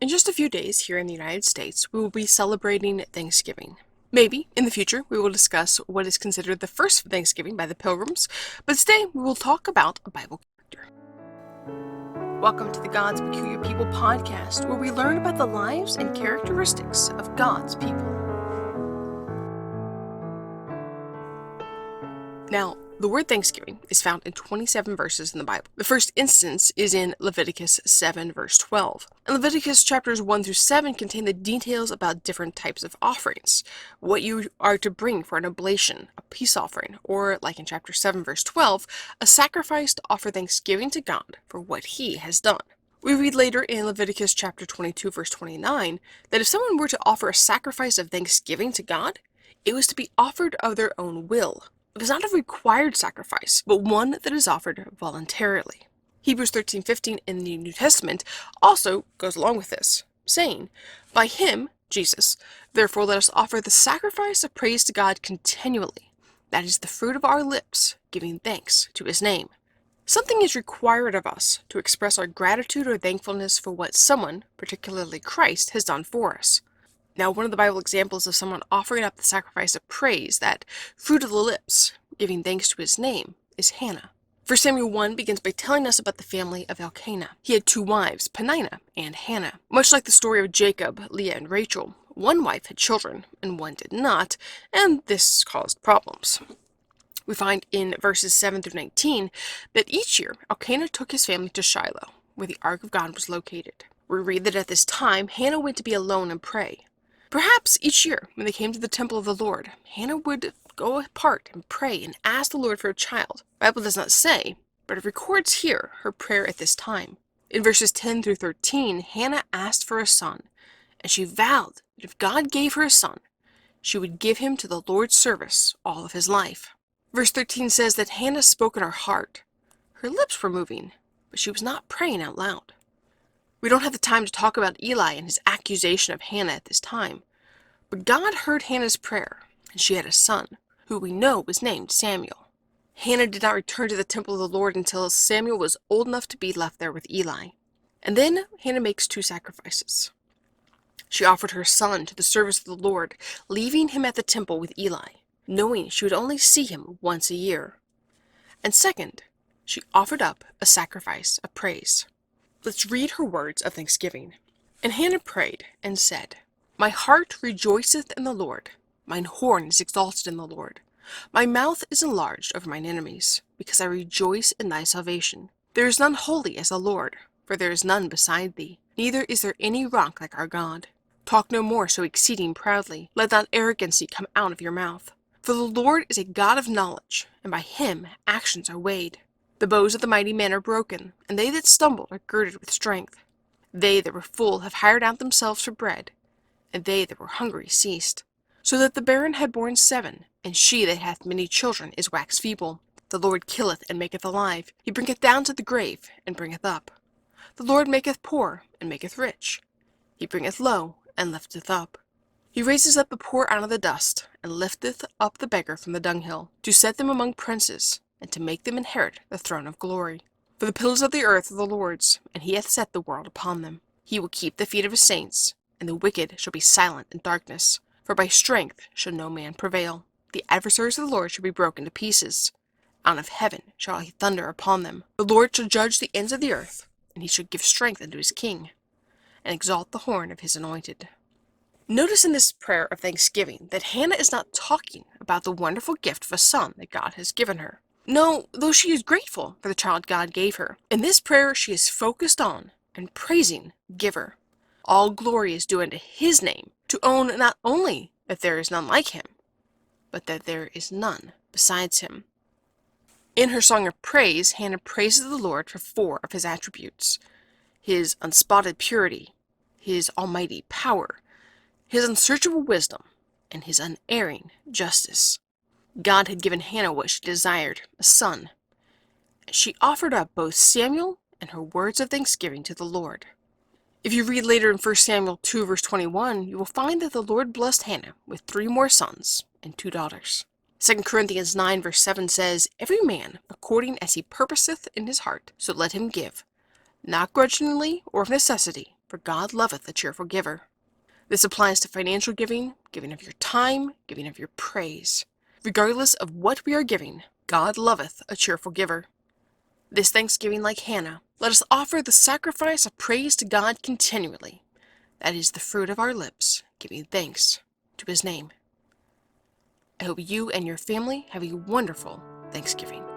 In just a few days here in the United States, we will be celebrating Thanksgiving. Maybe, in the future, we will discuss what is considered the first Thanksgiving by the Pilgrims, but today we will talk about a Bible character. Welcome to the God's Peculiar People podcast, where we learn about the lives and characteristics of God's people. Now, the word Thanksgiving is found in 27 verses in the Bible. The first instance is in Leviticus 7, verse 12. And Leviticus chapters 1 through 7 contain the details about different types of offerings, what you are to bring for an oblation, a peace offering, or, like in chapter 7, verse 12, a sacrifice to offer thanksgiving to God for what He has done. We read later in Leviticus chapter 22, verse 29, that if someone were to offer a sacrifice of thanksgiving to God, it was to be offered of their own will. It was not a required sacrifice, but one that is offered voluntarily. Hebrews 13:15 in the New Testament also goes along with this, saying, "By him, Jesus, therefore let us offer the sacrifice of praise to God continually. That is the fruit of our lips, giving thanks to his name." Something is required of us to express our gratitude or thankfulness for what someone, particularly Christ, has done for us. Now, one of the Bible examples of someone offering up the sacrifice of praise, that fruit of the lips, giving thanks to his name, is Hannah. 1 Samuel 1 begins by telling us about the family of Elkanah. He had two wives, Peninnah and Hannah. Much like the story of Jacob, Leah, and Rachel, one wife had children and one did not, and this caused problems. We find in verses 7 through 19 that each year Elkanah took his family to Shiloh, where the Ark of God was located. We read that at this time Hannah went to be alone and pray. Perhaps each year, when they came to the temple of the Lord, Hannah would go apart and pray and ask the Lord for a child. The Bible does not say, but it records here her prayer at this time. In verses 10 through 13, Hannah asked for a son, and she vowed that if God gave her a son, she would give him to the Lord's service all of his life. Verse 13 says that Hannah spoke in her heart. Her lips were moving, but she was not praying out loud. We don't have the time to talk about Eli and his accusation of Hannah at this time, but God heard Hannah's prayer, and she had a son, who we know was named Samuel. Hannah did not return to the temple of the Lord until Samuel was old enough to be left there with Eli. And then Hannah makes two sacrifices. She offered her son to the service of the Lord, leaving him at the temple with Eli, knowing she would only see him once a year. And second, she offered up a sacrifice of praise. Let's read her words of thanksgiving. And Hannah prayed and said, "My heart rejoiceth in the Lord. Mine horn is exalted in the Lord. My mouth is enlarged over mine enemies, because I rejoice in thy salvation. There is none holy as the Lord, for there is none beside thee, neither is there any rock like our God. Talk no more so exceeding proudly. Let not arrogancy come out of your mouth. For the Lord is a God of knowledge, and by him actions are weighed. The bows of the mighty men are broken, and they that stumbled are girded with strength. They that were full have hired out themselves for bread, and they that were hungry ceased. So that the barren had borne 7, and she that hath many children is waxed feeble. The Lord killeth and maketh alive. He bringeth down to the grave, and bringeth up. The Lord maketh poor, and maketh rich. He bringeth low, and lifteth up. He raiseth up the poor out of the dust, and lifteth up the beggar from the dunghill, to set them among princes, and to make them inherit the throne of glory. For the pillars of the earth are the Lord's, and he hath set the world upon them. He will keep the feet of his saints, and the wicked shall be silent in darkness. For by strength shall no man prevail. The adversaries of the Lord shall be broken to pieces. Out of heaven shall he thunder upon them. The Lord shall judge the ends of the earth, and he shall give strength unto his king, and exalt the horn of his anointed. Notice in this prayer of thanksgiving that Hannah is not talking about the wonderful gift of a son that God has given her. No, though she is grateful for the child God gave her, in this prayer she is focused on and praising the giver. All glory is due unto his name, to own not only that there is none like him, but that there is none besides him. In her song of praise, Hannah praises the Lord for 4 of his attributes: his unspotted purity, his almighty power, his unsearchable wisdom, and his unerring justice. God had given Hannah what she desired, a son. She offered up both Samuel and her words of thanksgiving to the Lord. If you read later in 1 Samuel 2 verse 21, you will find that the Lord blessed Hannah with 3 more sons and 2 daughters. 2 Corinthians 9 verse 7 says, "Every man according as he purposeth in his heart, so let him give, not grudgingly or of necessity, for God loveth a cheerful giver. This applies to financial giving, giving of your time, giving of your praise. Regardless of what we are giving, God loveth a cheerful giver. This Thanksgiving, like Hannah, let us offer the sacrifice of praise to God continually. That is the fruit of our lips, giving thanks to His name. I hope you and your family have a wonderful Thanksgiving.